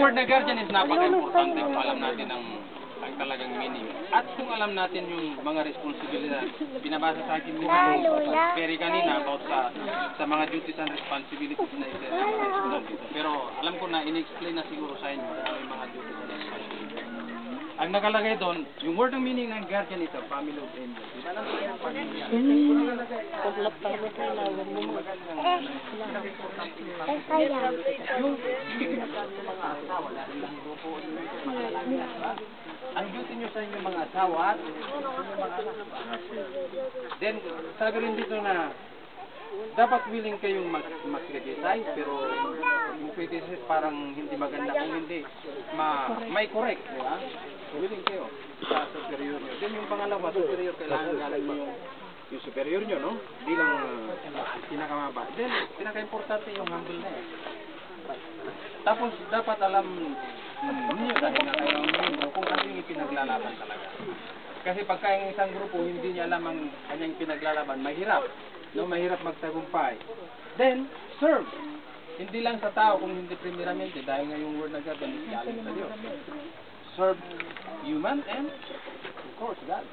word na guardian is napaka-importante kung alam natin ang talagang meaning. At kung alam natin yung mga responsibilidad, binabasa sa akin mo Perry kanina about sa mga duties and responsibilities na isa sa mga estudyante dito. Pero alam ko na in-explain na siguro sa inyo ano yung mga duties and responsibilities. Ang nakalagay doon, yung word ng meaning ng guardian is a family of angels. Diba lang tayo ang pamilya? Ang duty nyo sa inyong mga asawa at inyong mga anak. Then, sabi rin dito na dapat willing kayong mag-criticize, pero yung criticize parang hindi maganda kung hindi may correct, di ba? Willing kayo sa superior nyo. Then yung pangalawa, superior, kailangan galing mo yung superior nyo, no? Bilang pinakamaba. Then, pinaka-importante yung humble na eh. Tapos, dapat alam ninyo dahil na kayo ang kung ano yung ipinaglalaban talaga. Kasi pagka yung isang grupo, hindi niya alam ang kanyang pinaglalaban, mahirap. No, mahirap magtagumpay. Then, serve. Hindi lang sa tao, kung hindi primeramente, dahil nga yung word na God, galing sa Diyos. Serve human and, of course, God.